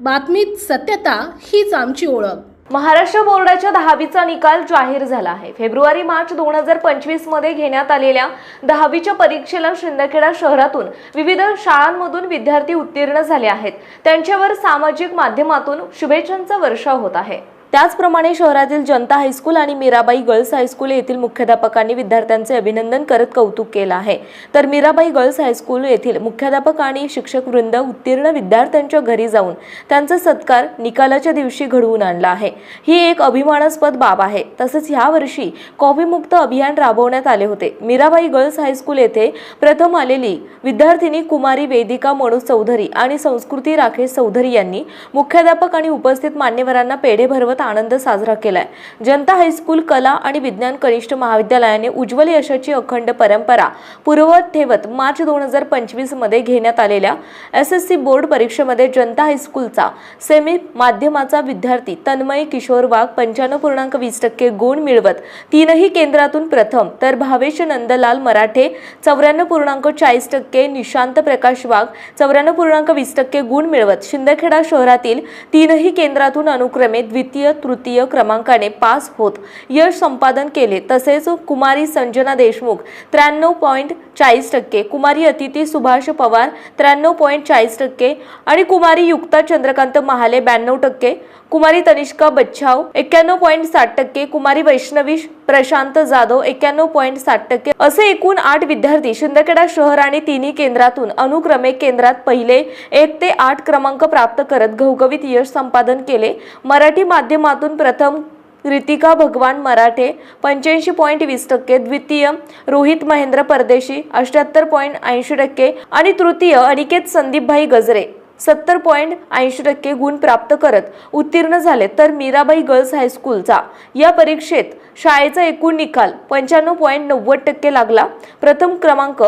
बातमीत सत्यता हीच आमची ओळख। महाराष्ट्र बोर्डाच्या 10वीचा निकाल जाहीर झाला आहे। फेब्रुवारी-मार्च 2025 मध्ये घेण्यात आलेल्या 10वीच्या परीक्षेला शिंदखेडा शहरातून विविध शाळांमधून विद्यार्थी उत्तीर्ण झाले आहेत। त्यांच्यावर सामाजिक माध्यमातून शुभेच्छांचा वर्षाव होत आहे। त्याचप्रमाणे शहरातील जनता हायस्कूल आणि मीराबाई गर्ल्स हायस्कूल येथील मुख्याध्यापकांनी विद्यार्थ्यांचे अभिनंदन करत कौतुक केले आहे। तर मीराबाई गर्ल्स हायस्कूल येथील मुख्याध्यापक आणि शिक्षक वृंद उत्तीर्ण विद्यार्थ्यांच्या घरी जाऊन त्यांचा सत्कार निकालाच्या दिवशी घडवून आणला आहे। ही एक अभिमानास्पद बाब आहे। तसेच या वर्षी कॉफीमुक्त अभियान राबवण्यात आले होते। मीराबाई गर्ल्स हायस्कूल येथे प्रथम आलेली विद्यार्थिनी कुमारी वेदिका मनोज चौधरी आणि संस्कृती राकेश चौधरी यांनी मुख्याध्यापक आणि उपस्थित मान्यवरांना पेढे भरवत आनंद साजरा केलाय। जनता हायस्कूल कला आणि विज्ञान कनिष्ठ महाविद्यालयाने उज्ज्वल यशाची अखंड परंपरा पूर्ववत ठेवत मार्च 2025 मध्ये घेण्यात आलेल्या SSC बोर्ड परीक्षेमध्ये जनता हायस्कूलचा सेमी माध्यमाचा विद्यार्थी तन्मय किशोर वाघ 95.20% गुण मिळवत तीनही केंद्रातून प्रथम, तर भावेश नंदलाल मराठे 94.40%, निशांत प्रकाश वाघ 94.20% गुण मिळवत शिंदखेडा शहरातील तीनही केंद्रातून अनुक्रमे द्वितीय तृतीय क्रमांकाने पास होत यश संपादन केले। तसेच कुमारी संजना देशमुख 93.40%, कुमारी अतिथी सुभाष पवार 93.40% आणि कुमारी युक्ता चंद्रकांत महाले 92%, कुमारी तनिष्का बच्छाव 91.60%, कुमारी वैष्णवी प्रशांत जाधव 91.60% असे एकूण 8 विद्यार्थी शिंदखेडा शहर आणि तिन्ही केंद्रातून अनुक्रमे केंद्रात पहिले 1 ते 8 क्रमांक प्राप्त करत घवघवीत यश संपादन केले। मराठी माध्यमातून प्रथम रितिका भगवान मराठे 85.20%, द्वितीय रोहित महेंद्र परदेशी 78.80% आणि तृतीय अनिकेत संदीपभाई गजरे 70.80% गुण प्राप्त करत उत्तीर्ण झाले। तर मीराबाई गर्ल्स हायस्कूलचा या परीक्षेत शाळेचा एकूण निकाल 95.90% लागला। प्रथम क्रमांक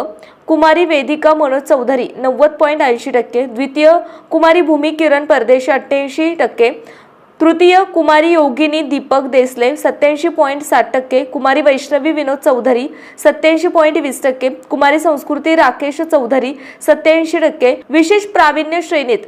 कुमारी वेदिका मनोज चौधरी 90.80%, द्वितीय कुमारी भूमी किरण परदेशी 88%, तृतीय कुमारी योगिनी दीपक देसले 87.60%, कुमारी वैष्णवी विनोद चौधरी 87.20%, कुमारी संस्कृती राकेश चौधरी 87%, विशेष प्रावीण्य श्रेणीत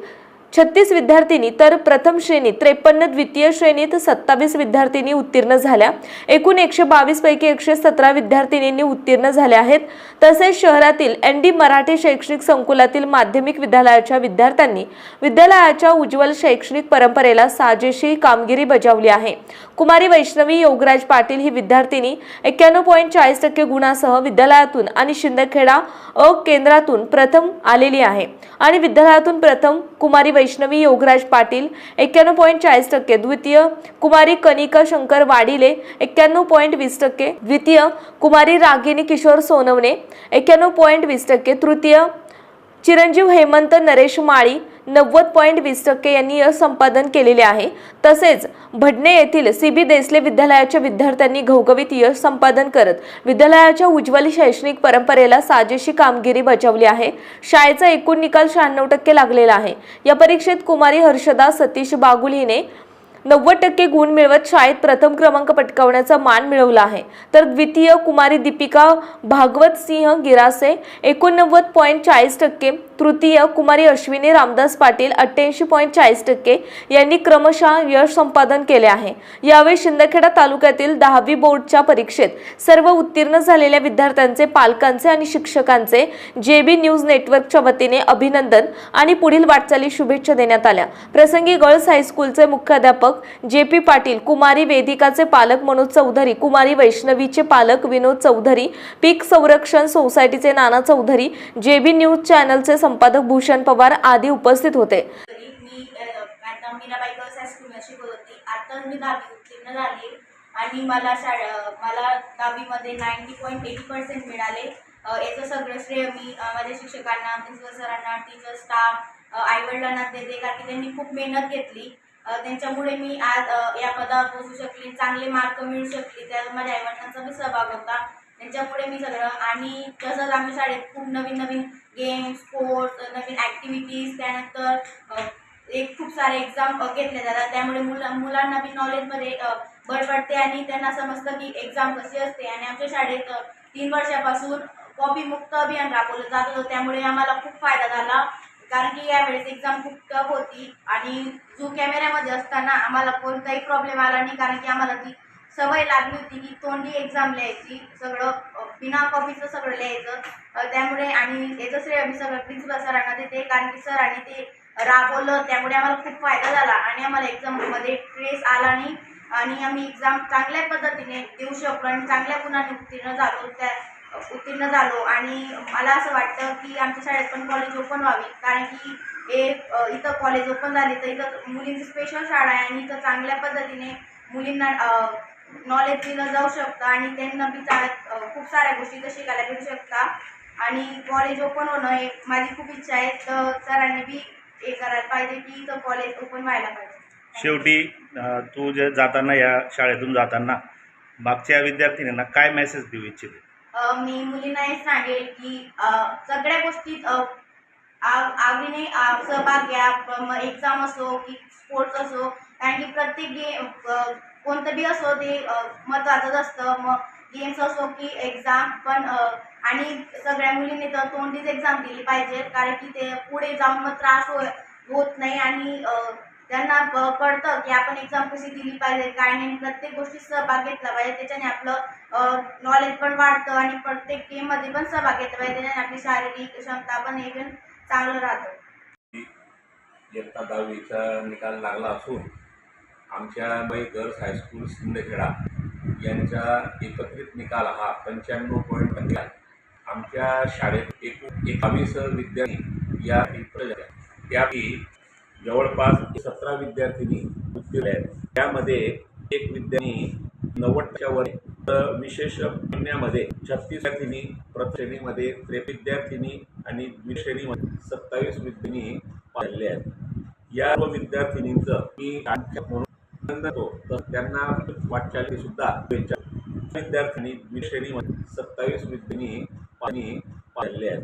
36 विद्यार्थिनी तर प्रथम श्रेणीत 53, द्वितीय श्रेणीत 27 विद्यार्थिनी उत्तीर्ण झाल्या। एकूण 122 पैकी 117 विद्यार्थिनींनी उत्तीर्ण झाल्या आहेत। तसेच शहरातील ND मराठी शैक्षणिक संकुलातील माध्यमिक विद्यालयाच्या विद्यार्थ्यांनी विद्यालयाच्या उज्ज्वल शैक्षणिक परंपरेला साजेशी कामगिरी बजावली आहे। कुमारी वैष्णवी योगराज पाटील ही विद्यार्थिनी 91.40% गुणासह विद्यालयातून आणि शिंदखेडा केंद्रातून प्रथम आलेली आहे आणि विद्यालयातून प्रथम कुमारी वैष्णवी योगराज पाटील 91.40%, द्वितीय कुमारी कनिका शंकर वाडिले 91.20%, द्वितीय कुमारी रागिनी किशोर सोनवणे 91.20%, तृतीय चिरंजीव हेमंत नरेश माळी 90.20% यांनी यश संपादन केलेले आहे। तसेच भडणे येथील CB देसले विद्यालयाच्या विद्यार्थ्यांनी घवघवीत यश संपादन करत विद्यालयाच्या उज्ज्वल शैक्षणिक परंपरेला साजेशी कामगिरी बजावली आहे। शाळेचा एकूण निकाल 96% लागलेला आहे। या परीक्षेत कुमारी हर्षदा सतीश बागुल हिने 90% गुण मिळवत शाळेत प्रथम क्रमांक पटकावण्याचा मान मिळवला आहे। तर द्वितीय कुमारी दीपिका भागवत सिंह गिरासे 89.40%, तृतीय कुमारी अश्विनी रामदास पाटील 88.40% यांनी क्रमशः यश संपादन केले आहे। यावेळी शिंदखेडा तालुक्यातील 10वी बोर्डच्या परीक्षेत सर्व उत्तीर्ण झालेल्या विद्यार्थ्यांचे, पालकांचे आणि शिक्षकांचे JB न्यूज नेटवर्कच्या वतीने अभिनंदन आणि पुढील वाटचाली शुभेच्छा देण्यात आल्या। प्रसंगी गर्ल्स हायस्कूलचे मुख्याध्यापक JP पाटील, कुमारी वेदिकाचे पालक मनोज चौधरी, कुमारी वैष्णवीचे पालक विनोद चौधरी, पीक संरक्षण सोसायटीचे नाना चौधरी, JB न्यूज चॅनलचे संपादक भूषण पवार आदी उपस्थित होते। मी आता मीराबाई गर्ल्स हायस्कूलमध्ये शिकत होती। आता मी 10वी उत्तीर्ण झाली आणि मला 10वीमध्ये 90.80% मिळाले। याचं सगळं श्रेय मी माझ्या शिक्षकांना, प्रिन्सिपल सरांना, टीचर स्टाफ, आईवडिलांना देते, कारण की त्यांनी खूप मेहनत घेतली। त्यांच्यामुळे मी आज या पदावर पोहोचू शकले, चांगले मार्क मिळू शकले। त्यात माझ्या आईवडिलांचा बी सहभाग होता। त्यांच्यामुळे मी सगळं, आणि तसंच आमच्या शाळेत खूप नवीन नवीन गेम्स, स्पोर्ट्स, नवीन ॲक्टिव्हिटीज, त्यानंतर खूप सारे एक्झाम घेतले जातात। त्यामुळे मुलांना बी नॉलेजमध्ये भर पडते आणि त्यांना समजतं की एक्झाम कशी असते। आणि आमच्या शाळेत 3 वर्षापासून कॉफी मुक्त अभियान राबवलं जात होतं, त्यामुळे आम्हाला खूप फायदा झाला। कारण की यावेळेस एक्झाम खूप टफ होती आणि जो कॅमेऱ्यामध्ये असताना आम्हाला कोणताही प्रॉब्लेम आला नाही, कारण की आम्हाला ती सवय लागली होती की तोंडी एक्झाम लिहायची, सगळं बिना कॉपीचं सगळं लिहायचं. त्यामुळे आणि याचं श्रेय मी सगळं प्रिन्सिपल सरांना देते, कारण की सरांनी ते राबवलं, त्यामुळे आम्हाला खूप फायदा झाला आणि आम्हाला एक्झाममध्ये स्ट्रेस आला नाही आणि आम्ही एक्झाम चांगल्या पद्धतीने देऊ शकलो आणि चांगल्या गुणांनी उत्तीर्ण झालो. आणि मला असं वाटतं की आमच्या शाळेत पण कॉलेज ओपन व्हावी, कारण की इथं कॉलेज ओपन झाले तर इथं मुलींची स्पेशल शाळा आहे आणि इथं चांगल्या पद्धतीने मुलींना नॉलेज दिलं जाऊ शकतं आणि त्यांना बी खूप साऱ्या गोष्टी इथं शिकायला भेटू शकतात आणि कॉलेज ओपन होणं हे माझी खूप इच्छा आहे. तर सरांनी बी हे करायला पाहिजे की इथं कॉलेज ओपन व्हायला पाहिजे. शेवटी तू जे जाताना या शाळेतून जाताना मागच्या विद्यार्थिनींना काय मेसेज देऊ इच्छिते? मी मुलींना हे सांगेल की सगळ्या गोष्टीत आवडीने सहभाग घ्या, मग एक्झाम असो की स्पोर्ट्स असो, कारण की प्रत्येक कोणतं बी असो ते महत्त्वाचंच असतं. मग गेम्स असो की एक्झाम पण आणि सगळ्या मुलींनी तर तोंडीच एक्झाम दिली पाहिजे, कारण की ते पुढे जाऊन मग त्रास होत नाही आणि त्यांना कळतं की आपण एक्झाम कशी दिली पाहिजे, काय नाही. प्रत्येक गोष्टीत सहभाग घेतला पाहिजे, त्याच्याने आपलं नॉलेज पण वाढतं आणि प्रत्येक गेममध्ये पण सहभाग घेतला पाहिजे, त्याच्याने आपली शारीरिक क्षमता पण हे पण चांगलं राहतं. इयत्ता 10वीचा निकाल लागला असून आमच्या बाई गर्ल्स हायस्कूल शिंदखेडा यांचा एकत्रित निकाल हा 95% आहे. आमच्या शाळेत एकूण 22 विद्यार्थी या त्यापैकी जवळपास 17 विद्यार्थिनी उत्तीर्ण आहेत. त्यामध्ये एक विद्यार्थी 90च्या वर, विशेष पुण्यामध्ये 36 विद्यार्थिनी, प्रथम श्रेणीमध्ये 53 विद्यार्थिनी आणि द्वितीय श्रेणीमध्ये 27 विद्यार्थी पाहिले आहेत. या सर्व विद्यार्थिनींचं मी म्हणून करतो, तर त्यांना वाटचाली सुद्धा विद्यार्थिनी द्वितीय श्रेणीमध्ये 27 विद्यार्थी पाहिले आहेत.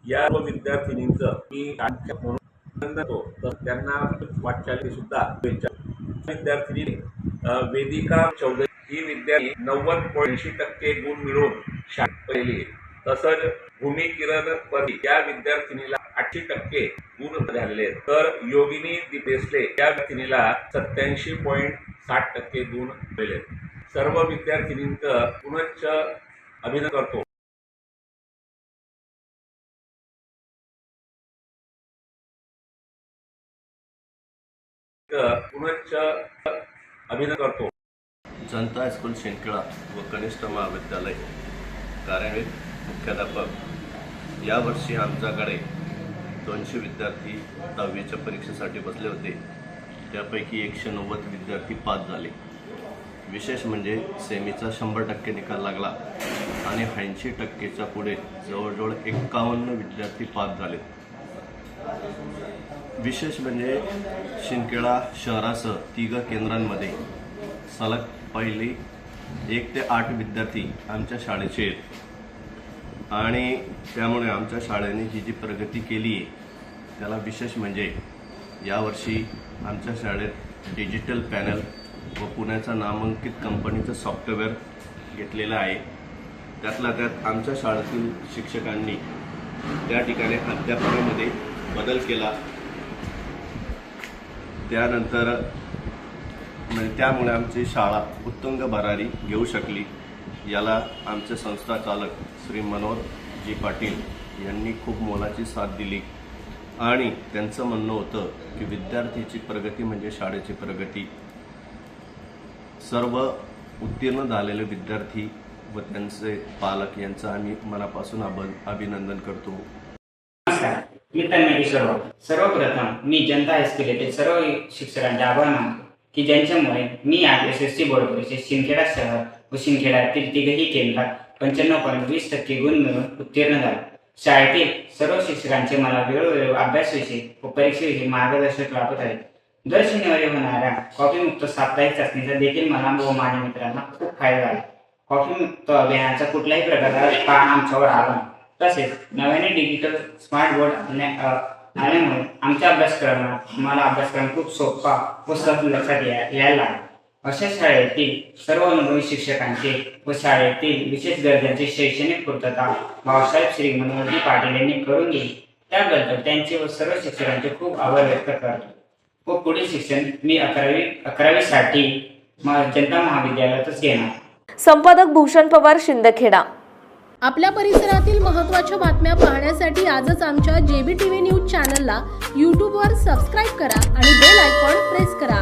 या सर्व विद्यार्थिनींचं मी म्हणून करतो, तर त्यांना वाटचाली सुद्धा विद्यार्थिनी वेदिका चौधरी ही विद्यार्थी 90.80% गुण मिळवून शाळेत पहिली. तसंच भूमी किरण परी या विद्यार्थिनीला 80% गुण झालेले, तर योगिनी देसले या विद्यार्थिनीला 87.60% गुण मिळाले. सर्व विद्यार्थिनींचं पुनश्च अभिनंदन करतो. जनता हायस्कूल शिंदखेडा व कनिष्ठ महाविद्यालय कार्यान्वित मुख्याध्यापक यावर्षी आमच्याकडे 200 विद्यार्थी 10वीच्या परीक्षेसाठी बसले होते. त्यापैकी 190 विद्यार्थी पास झाले. विशेष म्हणजे सेमीचा 100% निकाल लागला आणि 80%च्या पुढे जवळजवळ 51 विद्यार्थी पास झाले. विशेष म्हणजे शिंदखेडा शहरासह 3 केंद्रांमध्ये सलग पहिली 1 ते 8 विद्यार्थी आमच्या शाळेचे आहेत आणि त्यामुळे आमच्या शाळेने जी प्रगती केली आहे त्याला विशेष म्हणजे यावर्षी आमच्या शाळेत डिजिटल पॅनल व पुण्याच्या नामांकित कंपनीचं सॉफ्टवेअर घेतलेलं आहे. त्यातल्या त्यात आमच्या शाळेतील शिक्षकांनी त्या ठिकाणी अध्यापनामध्ये बदल केला. त्यानंतर त्यामुळे आमची शाळा उत्तुंग भरारी घेऊ शकली. याला आमचे संस्था चालक श्री मनोहर जी पाटील यांनी खूप मोलाची साथ दिली आणि त्यांचं म्हणणं होतं की विद्यार्थीची प्रगती म्हणजे शाळेची प्रगती. सर्व उत्तीर्ण झालेले विद्यार्थी व त्यांचे पालक यांचं आम्ही मनापासून अभिनंदन करतो. नमस्कार, मी तन्मय सर्वप्रथम मी जनता हायस्कूल येथील सर्व शिक्षकांचे आभार मानतो की ज्यांच्यामुळे मी आज SSC बोर्ड परीक्षेत शिंदखेडा शहर व शिंदखेड्यातील 3ही केंद्रात 95.20% गुण मिळवून उत्तीर्ण झालो. शाळेतील सर्व शिक्षकांचे मला वेळोवेळी अभ्यासविषयी व परीक्षेविषयी मार्गदर्शक लाभत आहे. दर शनिवारी होणाऱ्या कॉफीमुक्त साप्ताहिक चाचणीचा देखील मला व माझ्या मित्रांना खूप फायदा झाला. कॉफीमुक्त अभियानाचा कुठल्याही प्रकारचा ताण आमच्यावर आला. तसेच नव्याने डिजिटल स्मार्ट बोर्ड आल्यामुळे आमच्या अभ्यासक्रमात मला अभ्यासक्रम खूप सोपा व सहज लक्षात यायला लागला. अशा शाळेतील सर्व अनुभवी शिक्षकांचे व शाळेतील विशेष गरजांची शैक्षणिक पूर्तता भाऊसाहेब श्री मनोहरजी पाटील यांनी करून दिली. त्याबद्दल त्यांचे व सर्व शिक्षकांचे खूप आभार व्यक्त करतो व पुढील शिक्षण मी 11वी जनता महाविद्यालयातच घेणार. संपादक भूषण पवार, शिंदखेडा. आपल्या परिसरातील महत्त्वाच्या बातम्या पाहण्यासाठी आजच आमच्या JBTV न्यूज चॅनलला यूट्यूबवर सबस्क्राईब करा आणि बेल आयकॉन प्रेस करा.